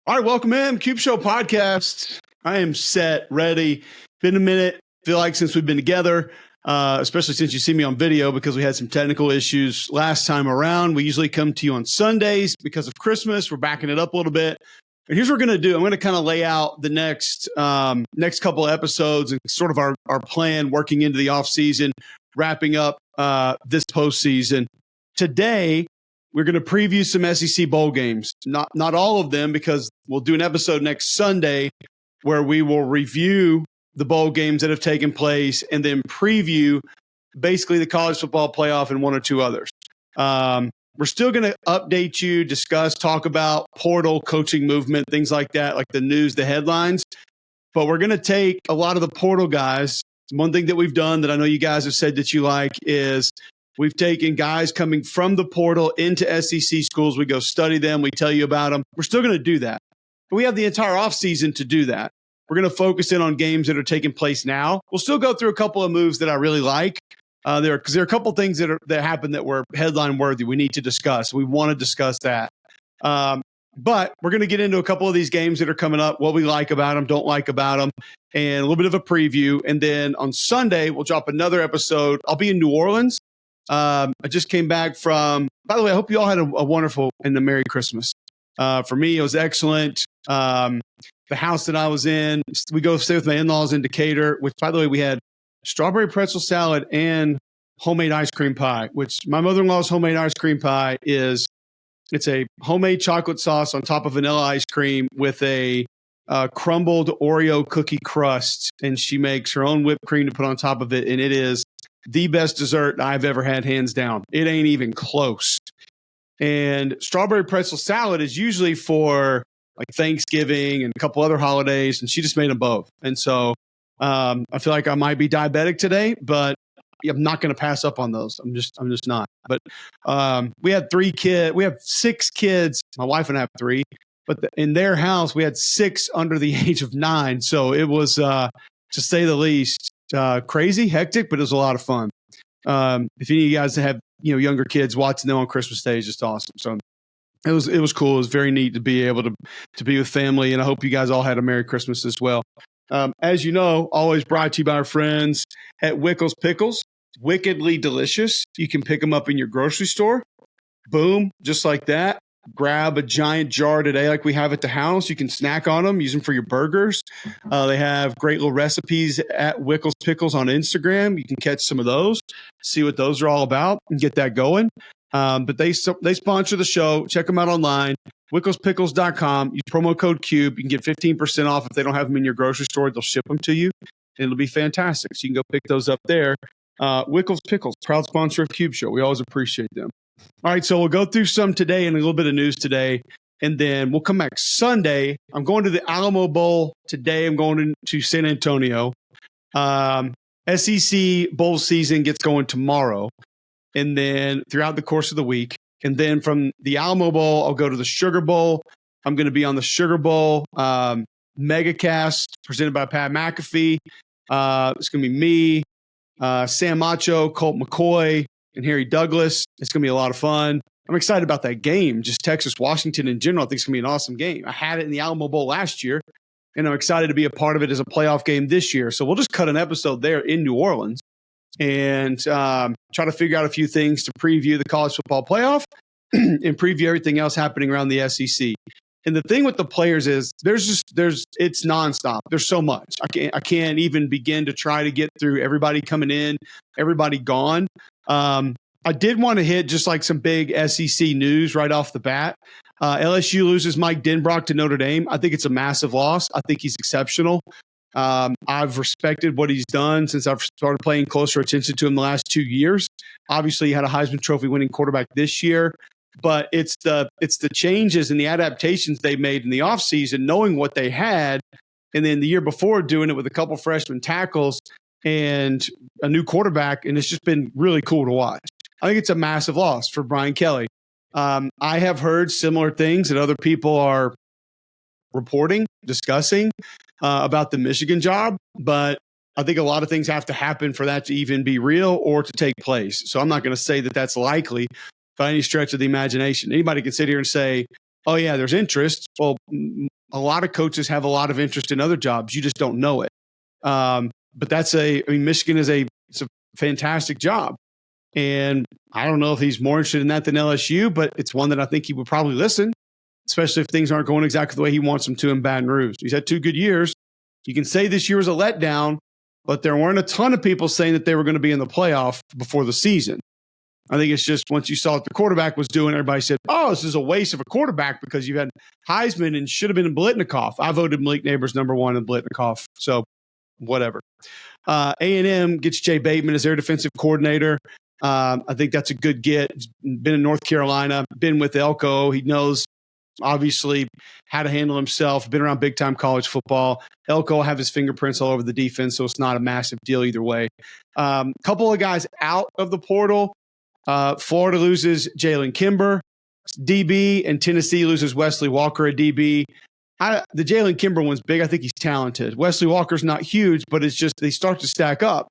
All right, welcome in Cube Show podcast. I am set, ready. Been a minute. Feel like since we've been together, especially since you see me on video because we had some technical issues last time around. We usually come to you on Sundays because of Christmas. We're backing it up a little bit. And here's what we're going to do. I'm going to kind of lay out the next couple of episodes and sort of our plan working into the off season, wrapping up this postseason. Today, we're going to preview some SEC bowl games. Not all of them, because we'll do an episode next Sunday where we will review the bowl games that have taken place and then preview basically the college football playoff and one or two others. We're still going to update you, discuss, talk about portal, coaching movement, things like that, like the news, the headlines. But we're going to take a lot of the portal guys. One thing that we've done that I know you guys have said that you like is we've taken guys coming from the portal into SEC schools. We go study them. We tell you about them. We're still going to do that. But we have the entire offseason to do that. We're going to focus in on games that are taking place now. We'll still go through a couple of moves that I really like. There are a couple things that happened that were headline worthy. We need to discuss. We want to discuss that. But we're going to get into a couple of these games that are coming up, what we like about them, don't like about them, and a little bit of a preview. And then on Sunday, we'll drop another episode. I'll be in New Orleans. I just came back from, by the way, I hope you all had a wonderful and a Merry Christmas. For me, it was excellent. The house that I was in, we go stay with my in-laws in Decatur, which, by the way, we had strawberry pretzel salad and homemade ice cream pie, which my mother-in-law's homemade ice cream pie it's a homemade chocolate sauce on top of vanilla ice cream with a crumbled Oreo cookie crust. And she makes her own whipped cream to put on top of it. And it is the best dessert I've ever had, hands down. It ain't even close. And strawberry pretzel salad is usually for like Thanksgiving and a couple other holidays, and she just made them both. And so I feel like I might be diabetic today, but I'm not going to pass up on those. I'm just not. But we had 3 kids. We have 6 kids. My wife and I have 3. But in their house, we had 6 under the age of 9. So it was, to say the least, crazy, hectic, but it was a lot of fun. If any of you guys have younger kids, watching them on Christmas Day is just awesome. So it was cool. It was very neat to be able to be with family, and I hope you guys all had a Merry Christmas as well. As you know, always brought to you by our friends at Wickles Pickles. Wickedly delicious. You can pick them up in your grocery store. Boom, just like that. Grab a giant jar today like we have at the house. You can snack on them, use them for your burgers. They have great little recipes at Wickles Pickles on Instagram. You can catch some of those, see what those are all about, and get that going. But they sponsor the show. Check them out online, wicklespickles.com. Use promo code CUBE. You can get 15% off if they don't have them in your grocery store. They'll ship them to you, and it'll be fantastic. So you can go pick those up there. Wickles Pickles, proud sponsor of Cube Show. We always appreciate them. All right, so we'll go through some today and a little bit of news today, and then we'll come back Sunday. I'm going to the Alamo Bowl today. I'm going to San Antonio. SEC bowl season gets going tomorrow, and then throughout the course of the week. And then from the Alamo Bowl, I'll go to the Sugar Bowl. I'm going to be on the Sugar Bowl megacast presented by Pat McAfee. It's going to be me, Sam Macho, Colt McCoy, and Harry Douglas. It's going to be a lot of fun. I'm excited about that game. Just Texas-Washington in general, I think it's going to be an awesome game. I had it in the Alamo Bowl last year, and I'm excited to be a part of it as a playoff game this year. So we'll just cut an episode there in New Orleans and try to figure out a few things to preview the college football playoff and preview everything else happening around the SEC. And the thing with the players is it's nonstop. There's so much. I can't even begin to try to get through everybody coming in, everybody gone. I did want to hit just like some big SEC news right off the bat. LSU loses Mike Denbrock to Notre Dame. I think it's a massive loss. I think he's exceptional. I've respected what he's done since I've started paying closer attention to him the last 2 years. Obviously, he had a Heisman Trophy winning quarterback this year, but it's the changes and the adaptations they made in the offseason, knowing what they had, and then the year before doing it with a couple freshman tackles and a new quarterback, and it's just been really cool to watch. I think it's a massive loss for Brian Kelly. I have heard similar things that other people are reporting, discussing about the Michigan job, but I think a lot of things have to happen for that to even be real or to take place. So I'm not going to say that that's likely by any stretch of the imagination. Anybody can sit here and say, oh, yeah, there's interest. Well, a lot of coaches have a lot of interest in other jobs. You just don't know it. But Michigan it's a fantastic job. And I don't know if he's more interested in that than LSU, but it's one that I think he would probably listen, especially if things aren't going exactly the way he wants them to in Baton Rouge. He's had 2 good years. You can say this year was a letdown, but there weren't a ton of people saying that they were going to be in the playoff before the season. I think it's just once you saw what the quarterback was doing, everybody said, oh, this is a waste of a quarterback because you had Heisman and should have been in Blitnikoff. I voted Malik Neighbors #1 in Blitnikoff. So whatever. A&M gets Jay Bateman as their defensive coordinator. I think that's a good get. He's been in North Carolina, been with Elko. He knows, obviously, how to handle himself, been around big-time college football. Elko will have his fingerprints all over the defense, so it's not a massive deal either way. Couple of guys out of the portal. Florida loses Jalen Kimber, DB, and Tennessee loses Wesley Walker, a DB. The Jalen Kimber one's big. I think he's talented. Wesley Walker's not huge, but it's just they start to stack up.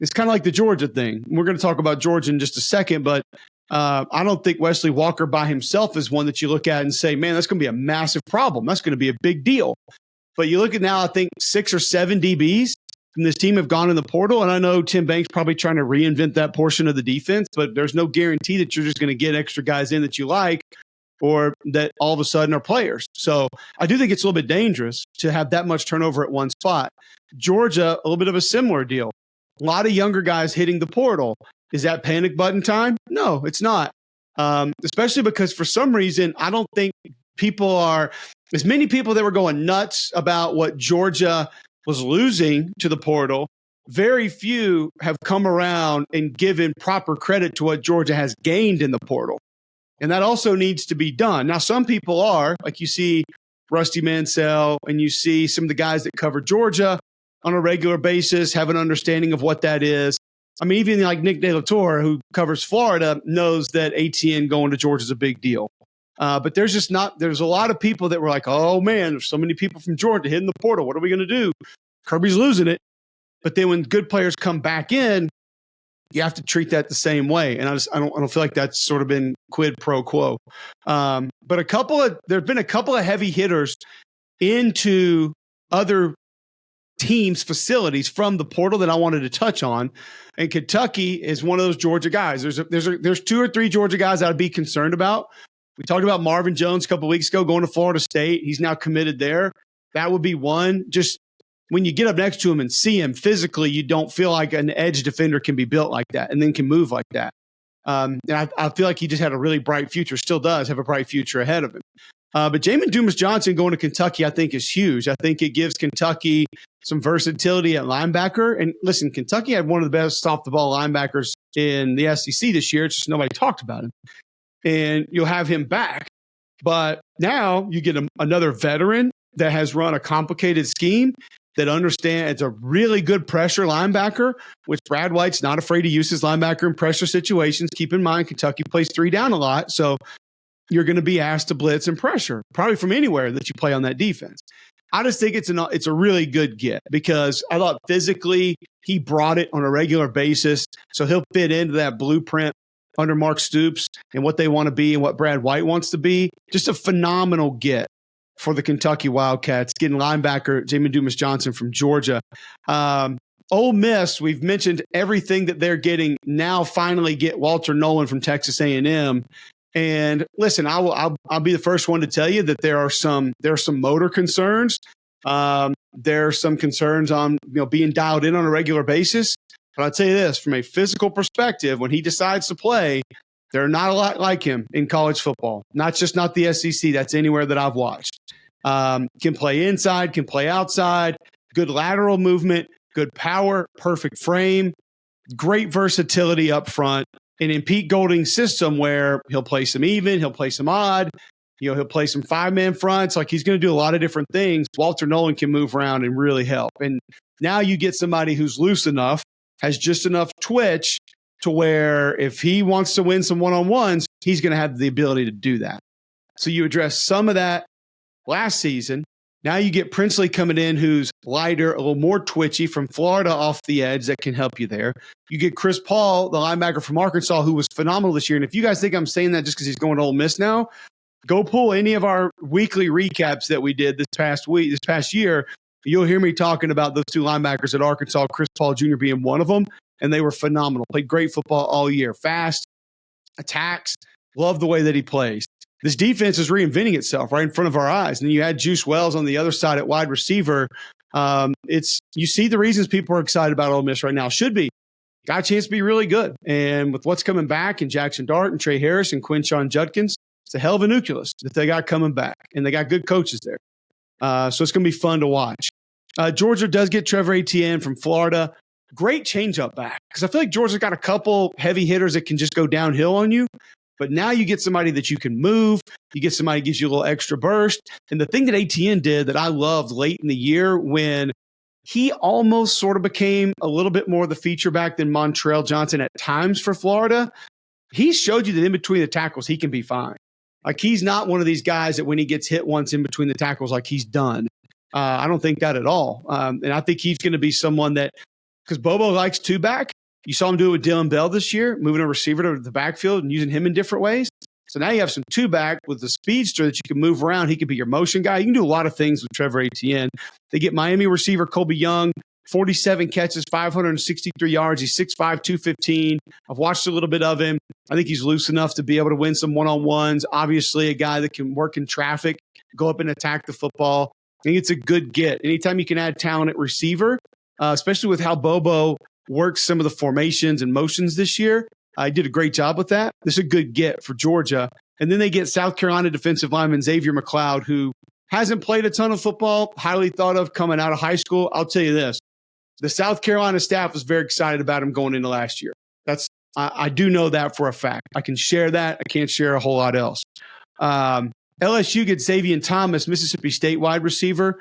It's kind of like the Georgia thing. We're going to talk about Georgia in just a second, but I don't think Wesley Walker by himself is one that you look at and say, man, that's going to be a massive problem. That's going to be a big deal. But you look at now, I think 6 or 7 DBs from this team have gone in the portal. And I know Tim Banks probably trying to reinvent that portion of the defense, but there's no guarantee that you're just going to get extra guys in that you like or that all of a sudden are players. So I do think it's a little bit dangerous to have that much turnover at one spot. Georgia, a little bit of a similar deal. A lot of younger guys hitting the portal. Is that panic button time? No, it's not. Especially because for some reason, I don't think people are – as many people that were going nuts about what Georgia was losing to the portal, very few have come around and given proper credit to what Georgia has gained in the portal. And that also needs to be done. Now, some people are, like you see Rusty Mansell and you see some of the guys that cover Georgia on a regular basis, have an understanding of what that is. I mean, even like Nick De La Torre, who covers Florida, knows that ATN going to Georgia is a big deal. But there's a lot of people that were like, oh man, there's so many people from Georgia hitting the portal. What are we going to do? Kirby's losing it. But then when good players come back in, you have to treat that the same way. And I don't feel like that's sort of been quid pro quo. But there've been a couple of heavy hitters into other teams' facilities from the portal that I wanted to touch on. And Kentucky is one of those Georgia guys. There's 2 or 3 Georgia guys I'd be concerned about. We talked about Marvin Jones a couple of weeks ago going to Florida State. He's now committed there. That would be one. Just when you get up next to him and see him physically, you don't feel like an edge defender can be built like that and then can move like that. And I feel like he just had a really bright future, still does have a bright future ahead of him. But Jamin Dumas-Johnson going to Kentucky, I think, is huge. I think it gives Kentucky some versatility at linebacker. And listen, Kentucky had one of the best off-the-ball linebackers in the SEC this year. It's just nobody talked about him. And you'll have him back. But now you get another veteran that has run a complicated scheme that understands it's a really good pressure linebacker, which Brad White's not afraid to use his linebacker in pressure situations. Keep in mind, Kentucky plays 3 down a lot. So you're going to be asked to blitz and pressure, probably from anywhere that you play on that defense. I just think it's a really good get because I thought physically he brought it on a regular basis. So he'll fit into that blueprint under Mark Stoops and what they want to be and what Brad White wants to be. Just a phenomenal get for the Kentucky Wildcats, getting linebacker Jamin Dumas-Johnson from Georgia. Ole Miss, we've mentioned everything that they're getting. Now finally get Walter Nolan from Texas A&M. And listen, I'll be the first one to tell you that there are some motor concerns. There are some concerns on being dialed in on a regular basis. But I'll tell you this, from a physical perspective, when he decides to play, there are not a lot like him in college football. Not the SEC. That's anywhere that I've watched. Can play inside, can play outside, good lateral movement, good power, perfect frame, great versatility up front. And in Pete Golding's system where he'll play some even, he'll play some odd, he'll play some 5-man fronts. Like he's going to do a lot of different things. Walter Nolan can move around and really help. And now you get somebody who's loose enough, has just enough twitch to where if he wants to win some one-on-ones, he's going to have the ability to do that. So you address some of that last season. Now you get Princely coming in who's lighter, a little more twitchy from Florida off the edge that can help you there. You get Chris Paul, the linebacker from Arkansas, who was phenomenal this year. And if you guys think I'm saying that just because he's going to Ole Miss now, Go pull any of our weekly recaps that we did this past year. You'll hear me talking about those two linebackers at Arkansas, Chris Paul Jr. being one of them, and they were phenomenal. Played great football all year. Fast, attacks, love the way that he plays. This defense is reinventing itself right in front of our eyes. And then you had Juice Wells on the other side at wide receiver. You see the reasons people are excited about Ole Miss right now. Should be. Got a chance to be really good. And with what's coming back and Jackson Dart and Trey Harris and Quinshon Judkins, it's a hell of a nucleus that they got coming back. And they got good coaches there. So it's going to be fun to watch. Georgia does get Trevor Etienne from Florida. Great changeup back. Because I feel like Georgia's got a couple heavy hitters that can just go downhill on you. But now you get somebody that you can move. You get somebody that gives you a little extra burst. And the thing that Etienne did that I loved late in the year when he almost sort of became a little bit more the feature back than Montrell Johnson at times for Florida, he showed you that in between the tackles, he can be fine. Like, he's not one of these guys that when he gets hit once in between the tackles, like, he's done. I don't think that at all. And I think he's going to be someone that, because Bobo likes two back. You saw him do it with Dylan Bell this year, moving a receiver to the backfield and using him in different ways. So now you have some two back with the speedster that you can move around. He could be your motion guy. You can do a lot of things with Trevor Etienne. They get Miami receiver Colby Young, 47 catches, 563 yards. He's 6'5", 215. I've watched a little bit of him. I think he's loose enough to be able to win some one-on-ones. Obviously, a guy that can work in traffic, go up and attack the football. I think it's a good get. Anytime you can add talent at receiver, especially with how Bobo works some of the formations and motions this year, I did a great job with that. This is a good get for Georgia. And then they get South Carolina defensive lineman Xavier McLeod, who hasn't played a ton of football, highly thought of coming out of high school. I'll tell you this. The South Carolina staff was very excited about him going into last year. I do know that for a fact. I can share that. I can't share a whole lot else. LSU gets Xavier Thomas, Mississippi State wide receiver.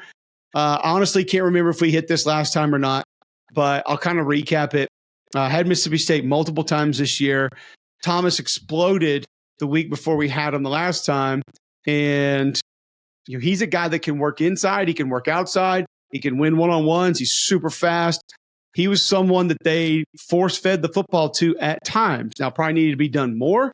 I honestly can't remember if we hit this last time or not, but I'll kind of recap it. Had Mississippi State multiple times this year. Thomas exploded the week before we had him the last time. And he's a guy that can work inside. He can work outside. He can win one-on-ones. He's super fast. He was someone that they force-fed the football to at times. Now, probably needed to be done more.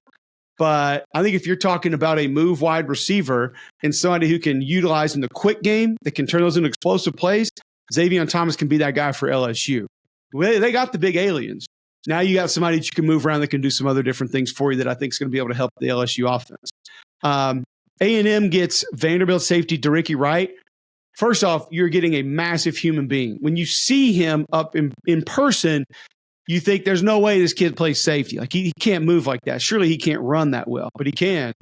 But I think if you're talking about a move wide receiver and somebody who can utilize in the quick game, that can turn those into explosive plays, Xavier Thomas can be that guy for LSU. They got the big aliens. Now you got somebody that you can move around that can do some other different things for you that I think is going to be able to help the LSU offense. A&M gets Vanderbilt safety DeRicky Wright. First off, you're getting a massive human being. When you see him up in person, you think there's no way this kid plays safety. Like, he can't move like that. Surely he can't run that well, but he can.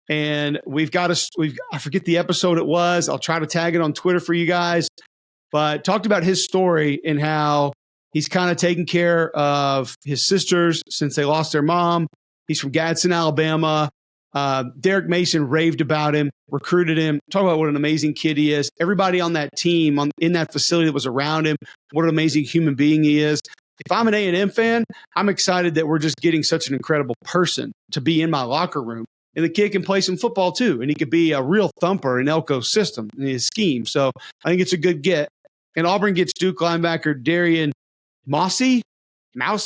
And I forget the episode it was. I'll try to tag it on Twitter for you guys. But talked about his story and how he's kind of taken care of his sisters since they lost their mom. He's from Gadsden, Alabama. Derek Mason raved about him, recruited him. Talk about what an amazing kid he is. Everybody on that team, in that facility that was around him, what an amazing human being he is. If I'm an A&M fan, I'm excited that we're just getting such an incredible person to be in my locker room. And the kid can play some football too, and he could be a real thumper in Elko's system, in his scheme. So I think it's a good get. And Auburn gets Duke linebacker Darian Mousy. I'm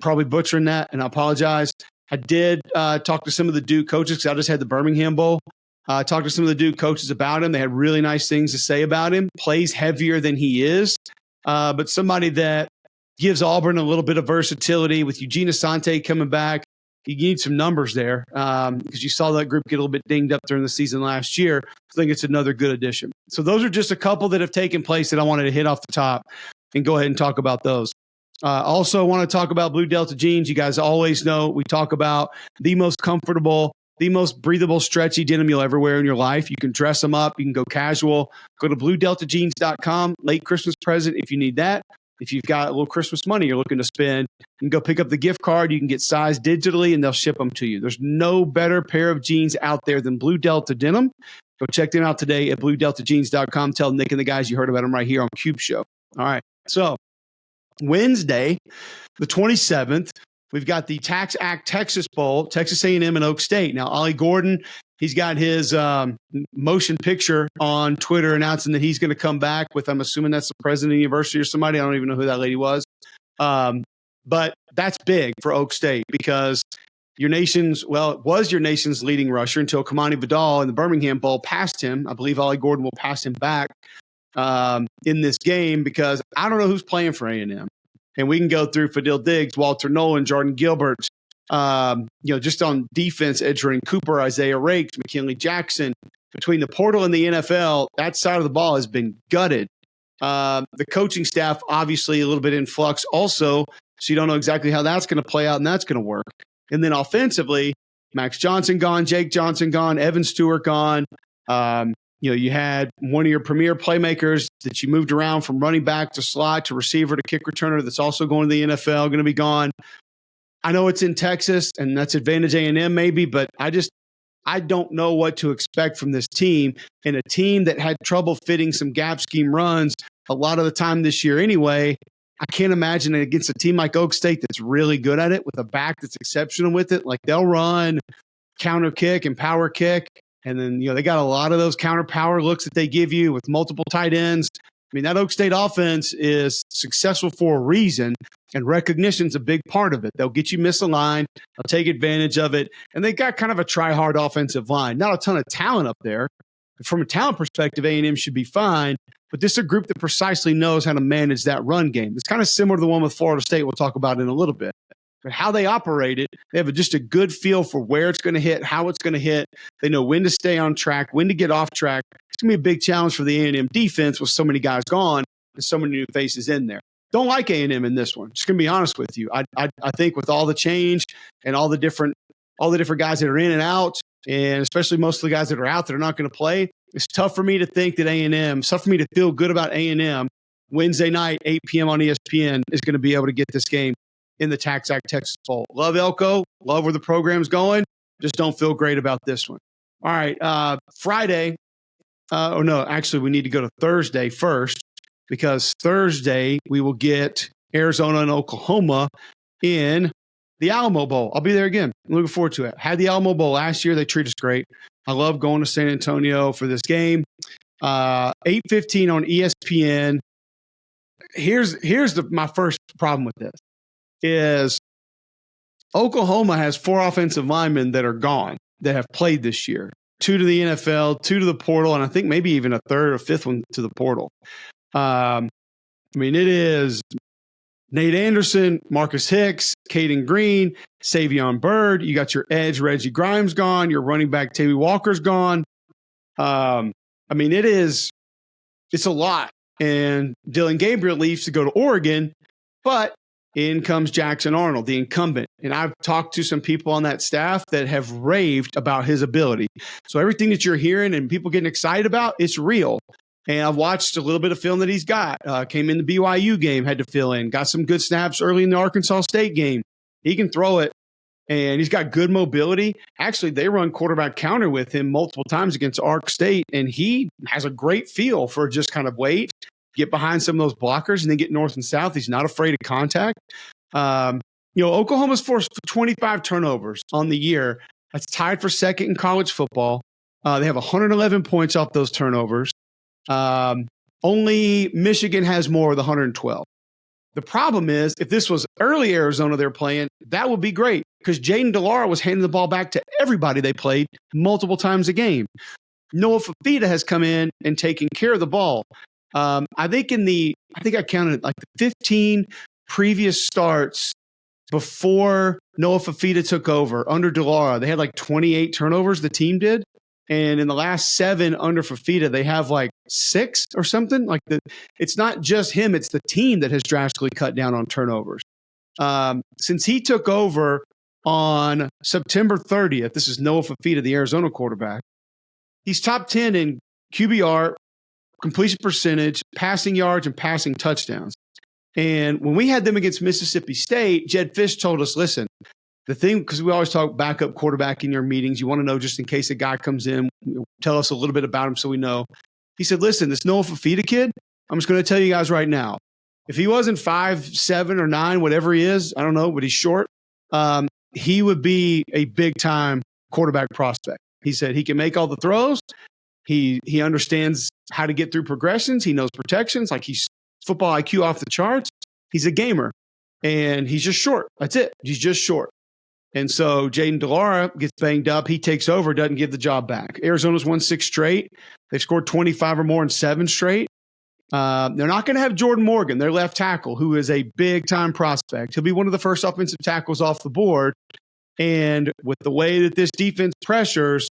probably butchering that, and I apologize. I did talk to some of the Duke coaches because I just had the Birmingham Bowl. Talked to some of the Duke coaches about him. They had really nice things to say about him. Plays heavier than he is, but somebody that gives Auburn a little bit of versatility. With Eugene Asante coming back, you need some numbers there because you saw that group get a little bit dinged up during the season last year. I think it's another good addition. So those are just a couple that have taken place that I wanted to hit off the top and go ahead and talk about those. Also want to talk about Blue Delta jeans. You guys always know we talk about the most comfortable, the most breathable, stretchy denim you'll ever wear in your life. You can dress them up. You can go casual. Go to bluedeltajeans.com. Late Christmas present if you need that. If you've got a little Christmas money you're looking to spend, you can go pick up the gift card. You can get sized digitally, and they'll ship them to you. There's no better pair of jeans out there than Blue Delta denim. Go check them out today at bluedeltajeans.com. Tell Nick and the guys you heard about them right here on Cube Show. All right. So Wednesday, the 27th, we've got the Tax Act Texas Bowl, Texas A&M and Oak State. Now, Ollie Gordon, he's got his motion picture on Twitter announcing that he's going to come back with, I'm assuming that's the president of the university or somebody. I don't even know who that lady was. But that's big for Oak State because it was your nation's leading rusher until Kamani Vidal in the Birmingham Bowl passed him. I believe Ollie Gordon will pass him back in this game because I don't know who's playing for A&M. And we can go through Fadil Diggs, Walter Nolan, Jordan Gilbert, just on defense, Edgerrin Cooper, Isaiah Rakes, McKinley Jackson. Between the portal and the NFL, that side of the ball has been gutted. The coaching staff, obviously, a little bit in flux also, so you don't know exactly how that's going to play out and that's going to work. And then offensively, Max Johnson gone, Jake Johnson gone, Evan Stewart gone. You had one of your premier playmakers that you moved around from running back to slot to receiver to kick returner that's also going to the NFL, going to be gone. I know it's in Texas, and that's advantage A&M maybe, but I don't know what to expect from this team, and a team that had trouble fitting some gap scheme runs a lot of the time this year anyway. I can't imagine it against a team like Oak State that's really good at it with a back that's exceptional with it. Like they'll run counter kick and power kick, and then they got a lot of those counter power looks that they give you with multiple tight ends. I mean, that Oak State offense is successful for a reason, and recognition's a big part of it. They'll get you misaligned. They'll take advantage of it. And they got kind of a try-hard offensive line. Not a ton of talent up there. From a talent perspective, A&M should be fine, but this is a group that precisely knows how to manage that run game. It's kind of similar to the one with Florida State we'll talk about in a little bit. But how they operate it, they have just a good feel for where it's going to hit, how it's going to hit. They know when to stay on track, when to get off track. It's going to be a big challenge for the A&M defense with so many guys gone and so many new faces in there. Don't like A&M in this one. Just going to be honest with you. I think with all the change and all the different guys that are in and out, and especially most of the guys that are out that are not going to play, it's tough for me to think that it's tough for me to feel good about A&M Wednesday night, 8 p.m. on ESPN is going to be able to get this game in the TaxAct Texas Bowl. Love Elko. Love where the program's going. Just don't feel great about this one. All right. Friday. Actually, we need to go to Thursday first because Thursday we will get Arizona and Oklahoma in the Alamo Bowl. I'll be there again. I'm looking forward to it. Had the Alamo Bowl last year. They treat us great. I love going to San Antonio for this game. 8:15 on ESPN. Here's my first problem with this is Oklahoma has 4 offensive linemen that are gone that have played this year. 2 to the NFL, 2 to the portal, and I think maybe even a third or fifth one to the portal. It is Nate Anderson, Marcus Hicks, Caden Green, Savion Byrd. You got your edge, Reggie Grimes gone. Your running back, Tavy Walker's gone. It's a lot. And Dylan Gabriel leaves to go to Oregon, but in comes Jackson Arnold, the incumbent. And I've talked to some people on that staff that have raved about his ability. So everything that you're hearing and people getting excited about, it's real. And I've watched a little bit of film that he's got. Came in the BYU game, had to fill in. Got some good snaps early in the Arkansas State game. He can throw it, and he's got good mobility. Actually, they run quarterback counter with him multiple times against Ark State, and he has a great feel for just kind of wait, get behind some of those blockers, and then get north and south. He's not afraid of contact. Oklahoma's forced 25 turnovers on the year. That's tied for second in college football. They have 111 points off those turnovers. Only Michigan has more with 112. The problem is, if this was early Arizona they're playing, that would be great because Jaden DeLaura was handing the ball back to everybody they played multiple times a game. Noah Fafita has come in and taken care of the ball. I think I counted like the 15 previous starts before Noah Fafita took over under DeLaura. They had like 28 turnovers, the team did. And in the last 7 under Fafita, they have like 6 or something. It's not just him, it's the team that has drastically cut down on turnovers. Since he took over on September 30th, this is Noah Fafita, the Arizona quarterback. He's top 10 in QBR, completion percentage, passing yards, and passing touchdowns. And when we had them against Mississippi State, Jed Fish told us, listen, the thing, because we always talk backup quarterback in your meetings, you want to know just in case a guy comes in, tell us a little bit about him so we know. He said, listen, this Noah Fafita kid, I'm just going to tell you guys right now, if he wasn't 5'7" or 9, whatever he is, I don't know, but he's short, he would be a big-time quarterback prospect. He said he can make all the throws. He understands how to get through progressions. He knows protections. Like, he's football IQ off the charts. He's a gamer, and he's just short. That's it. He's just short. And so Jaden DeLaura gets banged up. He takes over, doesn't give the job back. Arizona's won 6 straight. They've scored 25 or more in 7 straight. They're not going to have Jordan Morgan, their left tackle, who is a big-time prospect. He'll be one of the first offensive tackles off the board. And with the way that this defense pressures,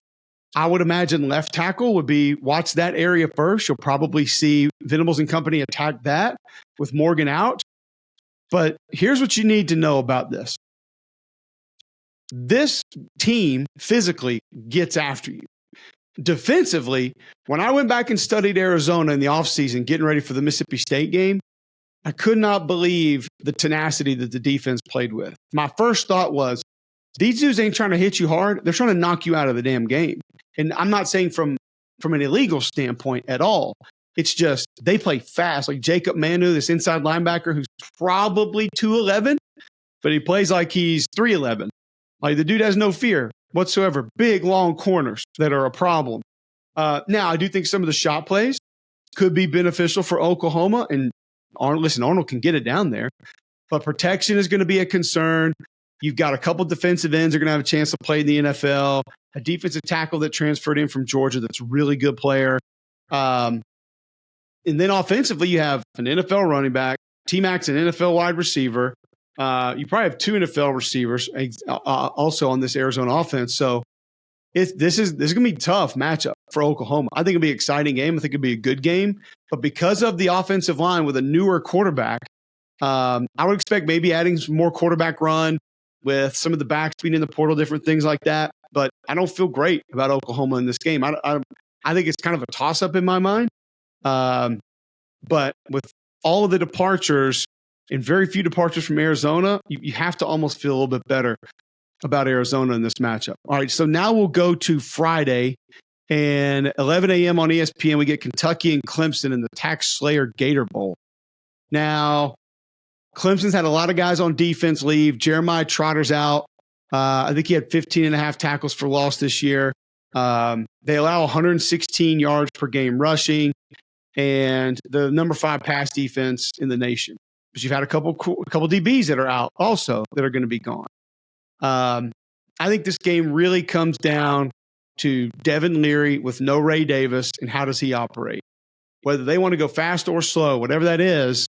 I would imagine left tackle would be watch that area first. You'll probably see Venables and company attack that with Morgan out. But here's what you need to know about this. This team physically gets after you. Defensively, when I went back and studied Arizona in the offseason, getting ready for the Mississippi State game, I could not believe the tenacity that the defense played with. My first thought was, these dudes ain't trying to hit you hard. They're trying to knock you out of the damn game. And I'm not saying from an illegal standpoint at all. It's just they play fast. Like Jacob Manu, this inside linebacker who's probably 211, but he plays like he's 311. Like the dude has no fear whatsoever. Big, long corners that are a problem. Now, I do think some of the shot plays could be beneficial for Oklahoma. And Arnold can get it down there. But protection is going to be a concern. You've got a couple defensive ends that are going to have a chance to play in the NFL. A defensive tackle that transferred in from Georgia that's a really good player. And then offensively, you have an NFL running back, T-Mac's an NFL wide receiver. You probably have 2 NFL receivers also on this Arizona offense. So this is going to be a tough matchup for Oklahoma. I think it'll be an exciting game. I think it'll be a good game. But because of the offensive line with a newer quarterback, I would expect maybe adding some more quarterback run with some of the backs being in the portal, different things like that. But I don't feel great about Oklahoma in this game. I think it's kind of a toss-up in my mind. But with all of the departures and very few departures from Arizona, you have to almost feel a little bit better about Arizona in this matchup. All right, so now we'll go to Friday, and 11 a.m. on ESPN, we get Kentucky and Clemson in the Tax Slayer Gator Bowl. Now, Clemson's had a lot of guys on defense leave. Jeremiah Trotter's out. I think he had 15 and a half tackles for loss this year. They allow 116 yards per game rushing and the number 5 pass defense in the nation. But you've had a couple DBs that are out also that are going to be gone. I think this game really comes down to Devin Leary with no Ray Davis and how does he operate? Whether they want to go fast or slow, whatever that is,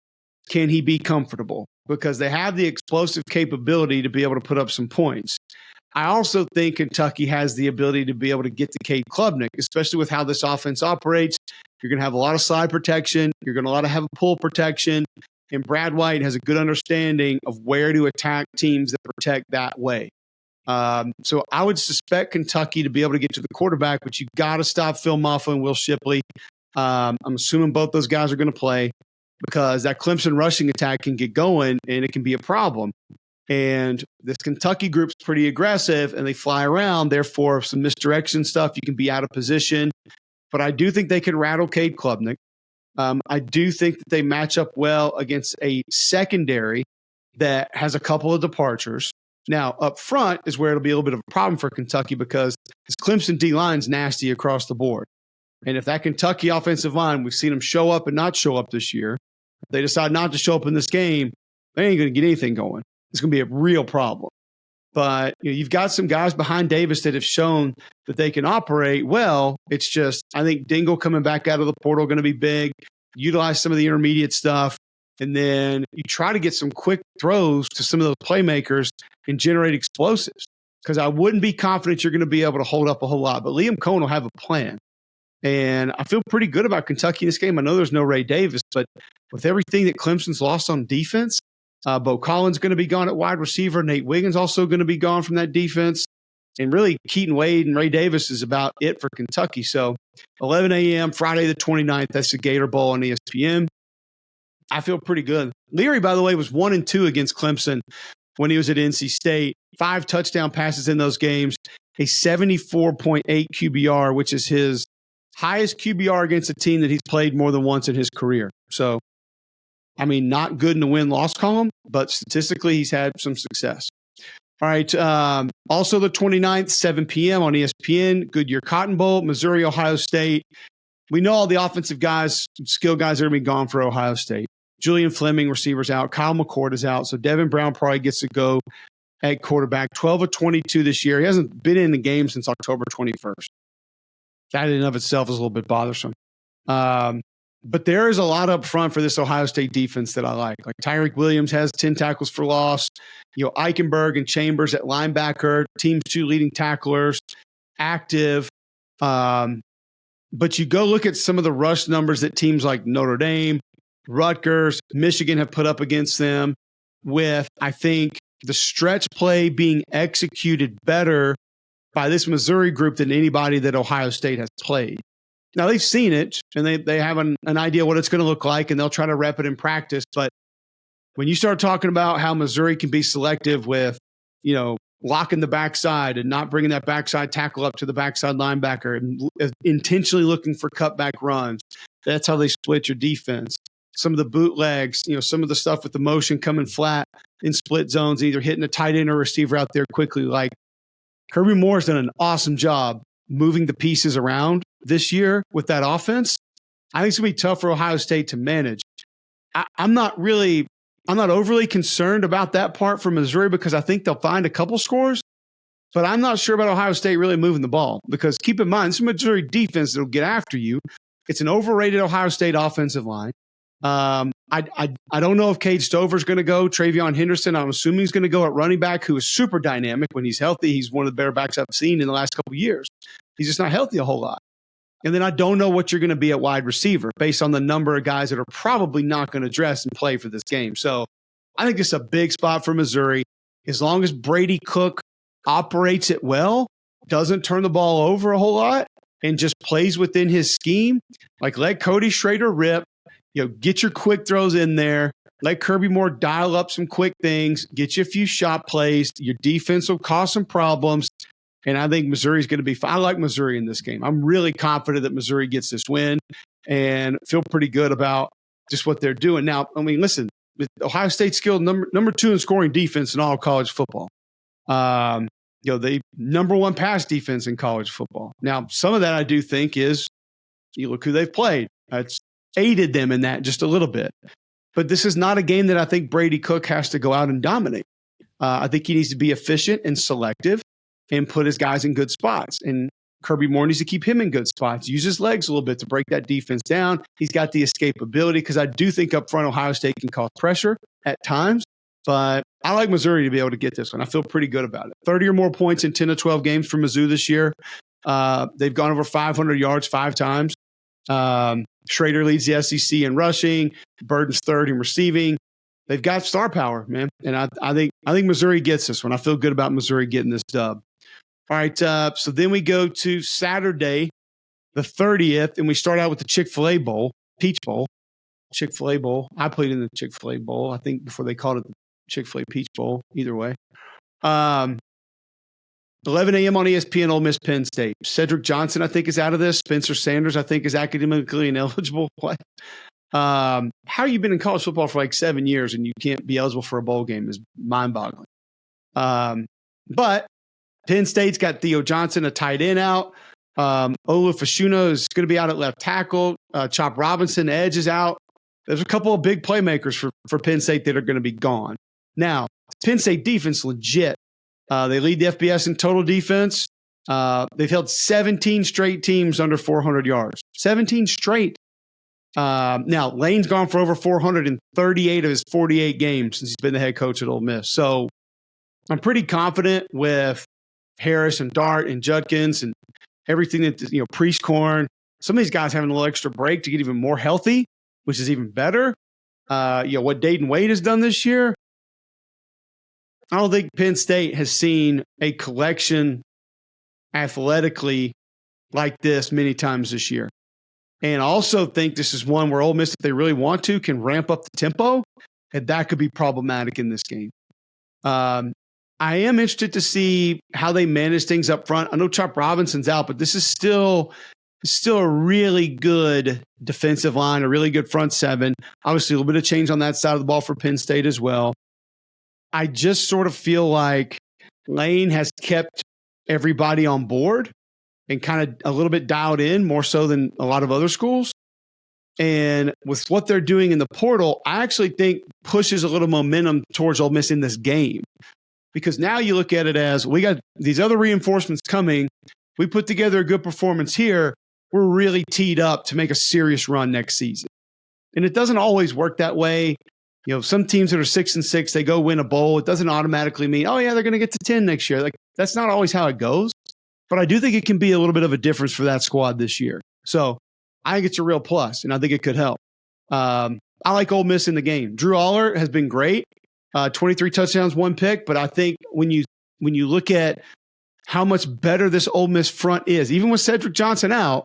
can he be comfortable? Because they have the explosive capability to be able to put up some points. I also think Kentucky has the ability to be able to get to Cade Klubnik, especially with how this offense operates. You're going to have a lot of slide protection. You're going to have a pull protection. And Brad White has a good understanding of where to attack teams that protect that way. So I would suspect Kentucky to be able to get to the quarterback, but you've got to stop Phil Maffa and Will Shipley. I'm assuming both those guys are going to play because that Clemson rushing attack can get going and it can be a problem. And this Kentucky group's pretty aggressive and they fly around. Therefore, some misdirection stuff, you can be out of position. But I do think they can rattle Cade Klubnik. I do think that they match up well against a secondary that has a couple of departures. Now, up front is where it'll be a little bit of a problem for Kentucky because this Clemson D-line's nasty across the board. And if that Kentucky offensive line, we've seen them show up and not show up this year, if they decide not to show up in this game, they ain't going to get anything going. It's going to be a real problem. But you've got some guys behind Davis that have shown that they can operate well. It's just, I think Dingle coming back out of the portal going to be big. Utilize some of the intermediate stuff. And then you try to get some quick throws to some of those playmakers and generate explosives. Because I wouldn't be confident you're going to be able to hold up a whole lot. But Liam Cohen will have a plan. And I feel pretty good about Kentucky in this game. I know there's no Ray Davis, but with everything that Clemson's lost on defense, Bo Collins going to be gone at wide receiver. Nate Wiggins also going to be gone from that defense. And really, Keaton Wade and Ray Davis is about it for Kentucky. So 11 a.m., Friday the 29th, that's the Gator Bowl on ESPN. I feel pretty good. Leary, by the way, was 1-2 against Clemson when he was at NC State. 5 touchdown passes in those games, a 74.8 QBR, which is his highest QBR against a team that he's played more than once in his career. So, I mean, not good in the win-loss column, but statistically he's had some success. All right. Also the 29th, 7 p.m. on ESPN, Goodyear Cotton Bowl, Missouri, Ohio State. We know all the offensive guys, skill guys are going to be gone for Ohio State. Julian Fleming, receivers out. Kyle McCord is out. So Devin Brown probably gets to go at quarterback, 12 of 22 this year. He hasn't been in the game since October 21st. That in and of itself is a little bit bothersome. But there is a lot up front for this Ohio State defense that I like. Like Tyreek Williams has 10 tackles for loss. Eichenberg and Chambers at linebacker, team's 2 leading tacklers, active. But you go look at some of the rush numbers that teams like Notre Dame, Rutgers, Michigan have put up against them, with, I think, the stretch play being executed better by this Missouri group than anybody that Ohio State has played. Now, they've seen it, and they have an idea what it's going to look like, and they'll try to rep it in practice. But when you start talking about how Missouri can be selective with, locking the backside and not bringing that backside tackle up to the backside linebacker and intentionally looking for cutback runs, that's how they split your defense. Some of the bootlegs, some of the stuff with the motion coming flat in split zones, either hitting a tight end or receiver out there quickly. Like Kirby Moore's done an awesome job moving the pieces around this year with that offense. I think it's going to be tough for Ohio State to manage. I'm not overly concerned about that part for Missouri because I think they'll find a couple scores, but I'm not sure about Ohio State really moving the ball because keep in mind, it's a Missouri defense that will get after you. It's an overrated Ohio State offensive line. I don't know if Cade Stover's going to go. Travion Henderson, I'm assuming he's going to go at running back, who is super dynamic when he's healthy. He's one of the better backs I've seen in the last couple of years. He's just not healthy a whole lot. And then I don't know what you're going to be at wide receiver based on the number of guys that are probably not going to dress and play for this game. So I think it's a big spot for Missouri. As long as Brady Cook operates it well, doesn't turn the ball over a whole lot, and just plays within his scheme, like let Cody Schrader rip, get your quick throws in there, let Kirby Moore dial up some quick things, get you a few shot plays. Your defense will cause some problems. And I think Missouri's going to be fine. I like Missouri in this game. I'm really confident that Missouri gets this win and feel pretty good about just what they're doing. Now, I mean, listen, Ohio State's skilled number 2 in scoring defense in all of college football. They number 1 pass defense in college football. Now, some of that I do think is you look who they've played. It's aided them in that just a little bit. But this is not a game that I think Brady Cook has to go out and dominate. I think he needs to be efficient and selective and put his guys in good spots. And Kirby Moore needs to keep him in good spots, use his legs a little bit to break that defense down. He's got the escapability because I do think up front Ohio State can cause pressure at times. But I like Missouri to be able to get this one. I feel pretty good about it. 30 or more points in 10 to 12 games for Mizzou this year. They've gone over 500 yards 5 times. Schrader leads the SEC in rushing. Burden's 3rd in receiving. They've got star power, man. And I think Missouri gets this one. I feel good about Missouri getting this dub. All right, so then we go to Saturday, the 30th, and we start out with the Chick-fil-A Bowl, Peach Bowl. Chick-fil-A Bowl. I played in the Chick-fil-A Bowl, I think, before they called it the Chick-fil-A Peach Bowl, either way. 11 a.m. on ESPN, Ole Miss, Penn State. Cedric Johnson, I think, is out of this. Spencer Sanders, I think, is academically ineligible. What? How you been in college football for like 7 years and you can't be eligible for a bowl game is mind-boggling. But Penn State's got Theo Johnson, a tight end, out. Olu Fashuna is going to be out at left tackle. Chop Robinson, edge, is out. There's a couple of big playmakers for Penn State that are going to be gone. Now, Penn State defense, legit. They lead the FBS in total defense. They've held 17 straight teams under 400 yards. 17 straight. Now, Lane's gone for over 438 of his 48 games since he's been the head coach at Ole Miss. So I'm pretty confident with Harris and Dart and Judkins and everything that, Priestcorn. Some of these guys having a little extra break to get even more healthy, which is even better. What Dayton Wade has done this year. I don't think Penn State has seen a collection athletically like this many times this year. And I also think this is one where Ole Miss, if they really want to, can ramp up the tempo, and that could be problematic in this game. I am interested to see how they manage things up front. I know Chop Robinson's out, but this is still a really good defensive line, a really good front seven. Obviously, a little bit of change on that side of the ball for Penn State as well. I just sort of feel like Lane has kept everybody on board and kind of a little bit dialed in, more so than a lot of other schools. And with what they're doing in the portal, I actually think pushes a little momentum towards Ole Miss in this game. because now you look at it as we got these other reinforcements coming. We put together a good performance here. We're really teed up to make a serious run next season. And it doesn't always work that way. You know, some teams that are 6-6, they go win a bowl. It doesn't automatically mean, oh yeah, they're going to get to 10 next year. Like, that's not always how it goes. But I do think it can be a little bit of a difference for that squad this year. So I think it's a real plus, and I think it could help. I like Ole Miss in the game. Drew Aller has been great. 23 touchdowns, 1 pick. But I think when you look at how much better this Ole Miss front is, even with Cedric Johnson out,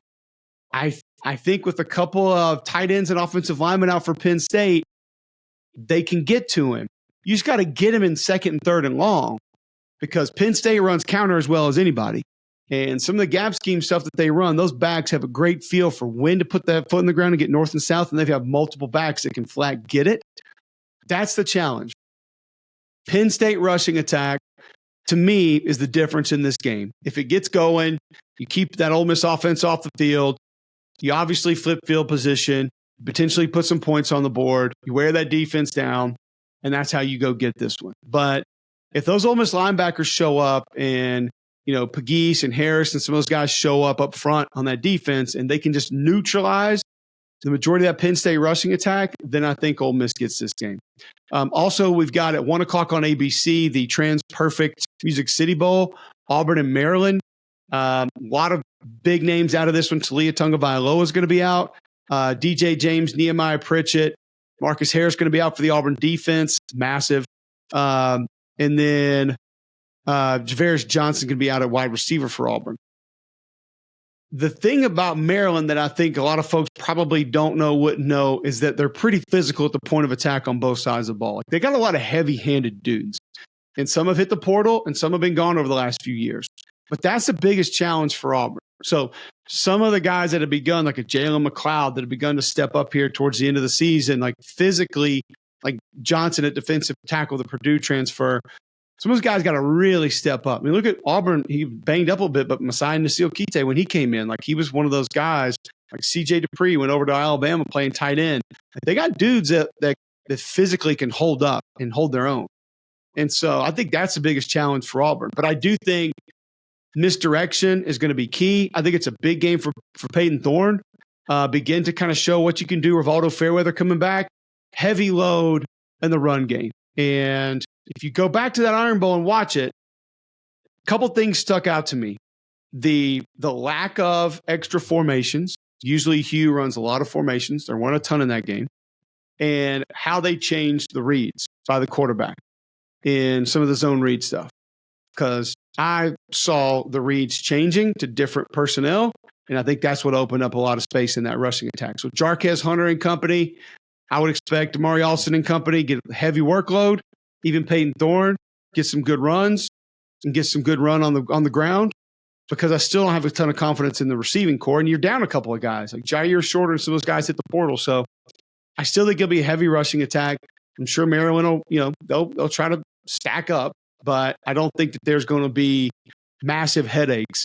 I think with a couple of tight ends and offensive linemen out for Penn State, they can get to him. You just got to get him in second and third and long, because Penn State runs counter as well as anybody. And some of the gap scheme stuff that they run, those backs have a great feel for when to put that foot in the ground and get north and south, and they have multiple backs that can flat get it. That's the challenge. Penn State rushing attack, to me, is the difference in this game. If it gets going, you keep that Ole Miss offense off the field. You obviously flip field position, potentially put some points on the board. You wear that defense down, and that's how you go get this one. But if those Ole Miss linebackers show up and, you know, Pegues and Harris and some of those guys show up front on that defense, and they can just neutralize the majority of that Penn State rushing attack, then I think Ole Miss gets this game. Also, we've got at 1 o'clock on ABC, the Trans Perfect Music City Bowl, Auburn and Maryland. A lot of big names out of this one. Talia Tungavailoa is going to be out. DJ James, Nehemiah Pritchett, Marcus Harris going to be out for the Auburn defense. Massive. And then Javaris Johnson can be out at wide receiver for Auburn. The thing about Maryland that I think a lot of folks probably wouldn't know, is that they're pretty physical at the point of attack on both sides of the ball. Like, they got a lot of heavy-handed dudes, and some have hit the portal, and some have been gone over the last few years. But that's the biggest challenge for Auburn. So some of the guys that have begun, like a Jalen McLeod, that have begun to step up here towards the end of the season, like physically, like Johnson at defensive tackle, the Purdue transfer, some of those guys got to really step up. I mean, look at Auburn. He banged up a little bit, but Masai Nasil-Kite, when he came in, like, he was one of those guys. Like CJ Dupree went over to Alabama playing tight end. Like, they got dudes that physically can hold up and hold their own. And so I think that's the biggest challenge for Auburn. But I do think misdirection is going to be key. I think it's a big game for Peyton Thorne. Begin to kind of show what you can do. Rivaldo Fairweather coming back. Heavy load in the run game. And if you go back to that Iron Bowl and watch it, a couple things stuck out to me. The lack of extra formations. Usually Hugh runs a lot of formations. There weren't a ton in that game. And how they changed the reads by the quarterback in some of the zone read stuff. Because I saw the reads changing to different personnel, and I think that's what opened up a lot of space in that rushing attack. So Jarquez Hunter and company, I would expect Damari Alston and company get a heavy workload. Even Peyton Thorne get some good runs and get some good run on the ground, because I still don't have a ton of confidence in the receiving core. And you're down a couple of guys like Jair Shorter, and some of those guys hit the portal. So I still think it'll be a heavy rushing attack. I'm sure Maryland will, they'll try to stack up, but I don't think that there's going to be massive headaches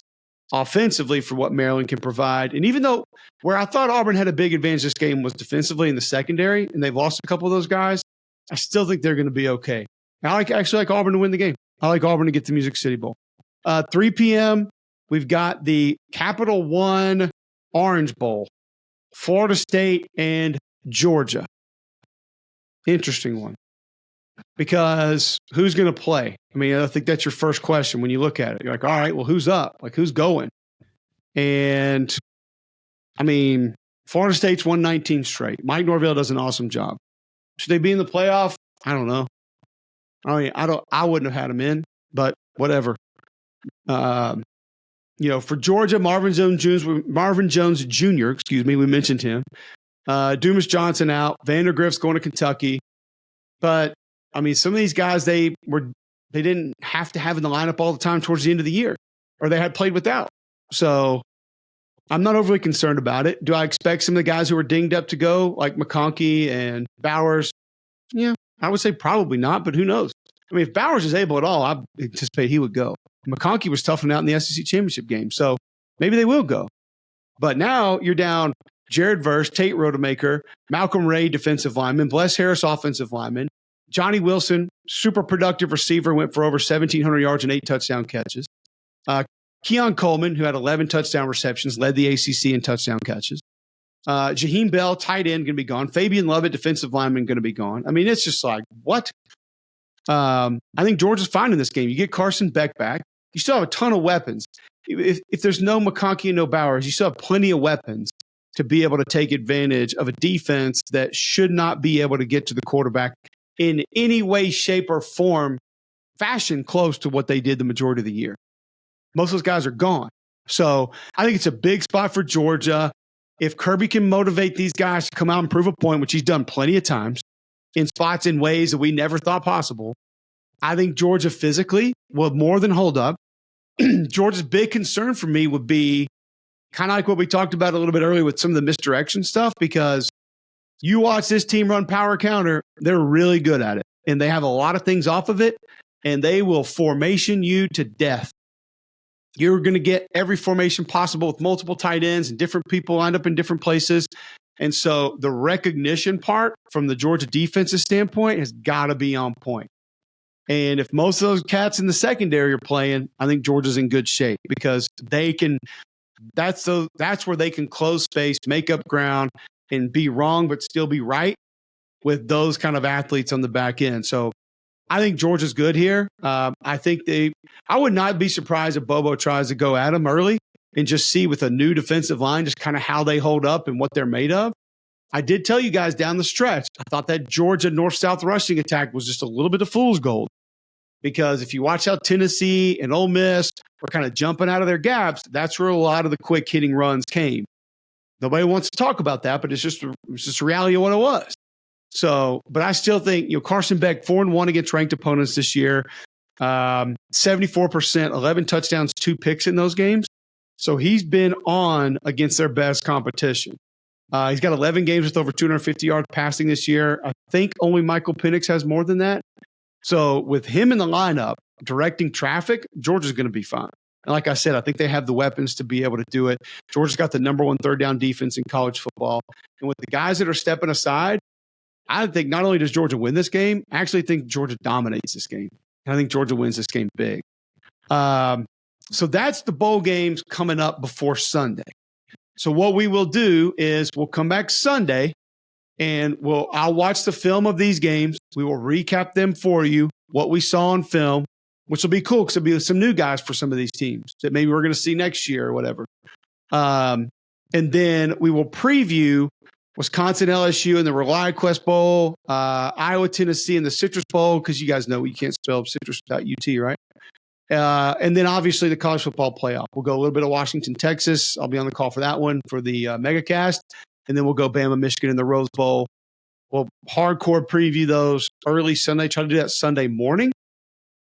offensively for what Maryland can provide. And even though where I thought Auburn had a big advantage this game was defensively in the secondary, and they've lost a couple of those guys, I still think they're going to be okay. I actually like Auburn to win the game. I like Auburn to get the Music City Bowl. 3 p.m., we've got the Capital One Orange Bowl, Florida State and Georgia. Interesting one. Because who's going to play? I mean, I think that's your first question when you look at it. You're like, all right, well, who's up? Like, who's going? And, I mean, Florida State's won 19 straight. Mike Norvell does an awesome job. Should they be in the playoff? I don't know. I mean, I wouldn't have had them in, but whatever. For Georgia, Marvin Jones Jr., we mentioned him. Dumas Johnson out. Vandergrift's going to Kentucky. But, I mean, some of these guys they didn't have to have in the lineup all the time towards the end of the year, or they had played without. So I'm not overly concerned about it. Do I expect some of the guys who were dinged up to go, like McConkey and Bowers? Yeah, I would say probably not, but who knows? I mean, if Bowers is able at all, I anticipate he would go. McConkey was toughing out in the SEC championship game, so maybe they will go. But now you're down Jared Verse, Tate Rodemaker, Malcolm Ray, defensive lineman, Bless Harris, offensive lineman, Johnny Wilson, super productive receiver, went for over 1,700 yards and 8 touchdown catches. Keon Coleman, who had 11 touchdown receptions, led the ACC in touchdown catches. Jaheim Bell, tight end, going to be gone. Fabian Lovett, defensive lineman, going to be gone. I mean, it's just like, what? I think Georgia's fine in this game. You get Carson Beck back. You still have a ton of weapons. If there's no McConkey and no Bowers, you still have plenty of weapons to be able to take advantage of a defense that should not be able to get to the quarterback in any way, shape, or form, fashion close to what they did the majority of the year. Most of those guys are gone. So I think it's a big spot for Georgia. If Kirby can motivate these guys to come out and prove a point, which he's done plenty of times, in spots in ways that we never thought possible, I think Georgia physically will more than hold up. Georgia's big concern for me would be kind of like what we talked about a little bit earlier with some of the misdirection stuff, because you watch this team run power counter, they're really good at it. And they have a lot of things off of it, and they will formation you to death. You're going to get every formation possible with multiple tight ends and different people lined up in different places. And so the recognition part from the Georgia defensive standpoint has got to be on point. And if most of those cats in the secondary are playing, I think Georgia's in good shape because they can. That's where they can close space, make up ground, and be wrong but still be right with those kind of athletes on the back end. So I think Georgia's good here. I would not be surprised if Bobo tries to go at them early and just see with a new defensive line just kind of how they hold up and what they're made of. I did tell you guys down the stretch, I thought that Georgia north-south rushing attack was just a little bit of fool's gold. Because if you watch how Tennessee and Ole Miss were kind of jumping out of their gaps, that's where a lot of the quick hitting runs came. Nobody wants to talk about that, but it's just a reality of what it was. So, but I still think, Carson Beck, 4-1 against ranked opponents this year, 74%, 11 touchdowns, 2 picks in those games. So he's been on against their best competition. He's got 11 games with over 250 yards passing this year. I think only Michael Penix has more than that. So with him in the lineup, directing traffic, Georgia's going to be fine. And like I said, I think they have the weapons to be able to do it. Georgia's got the number 1 third down defense in college football. And with the guys that are stepping aside, I think not only does Georgia win this game, I actually think Georgia dominates this game. And I think Georgia wins this game big. So that's the bowl games coming up before Sunday. So what we will do is we'll come back Sunday and I'll watch the film of these games. We will recap them for you, what we saw on film, which will be cool because there'll be some new guys for some of these teams that maybe we're going to see next year or whatever. And then we will preview Wisconsin, LSU, and the ReliaQuest Bowl, Iowa, Tennessee, and the Citrus Bowl, because you guys know you can't spell citrus without UT, right? And then obviously the college football playoff. We'll go a little bit of Washington, Texas. I'll be on the call for that one for the megacast. And then we'll go Bama, Michigan in the Rose Bowl. We'll hardcore preview those early Sunday. Try to do that Sunday morning.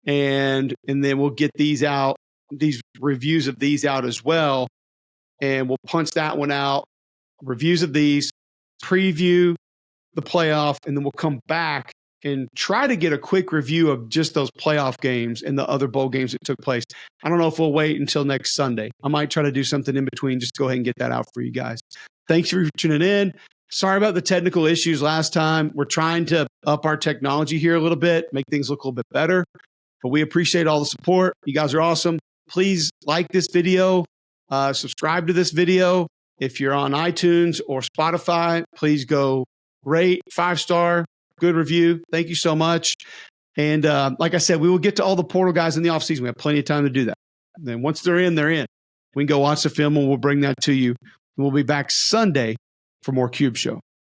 And then we'll get these reviews of these out as well. And we'll punch that one out. Reviews of these, preview the playoff, and then we'll come back and try to get a quick review of just those playoff games and the other bowl games that took place. I don't know if we'll wait until next Sunday. I might try to do something in between. Just go ahead and get that out for you guys. Thanks for tuning in. Sorry about the technical issues last time. We're trying to up our technology here a little bit, make things look a little bit better. But we appreciate all the support. You guys are awesome. Please like this video, subscribe to this video. If you're on iTunes or Spotify, please go rate 5-star, good review. Thank you so much. And like I said, we will get to all the portal guys in the offseason. We have plenty of time to do that. And then once they're in, they're in. We can go watch the film and we'll bring that to you. And we'll be back Sunday for more Cube Show.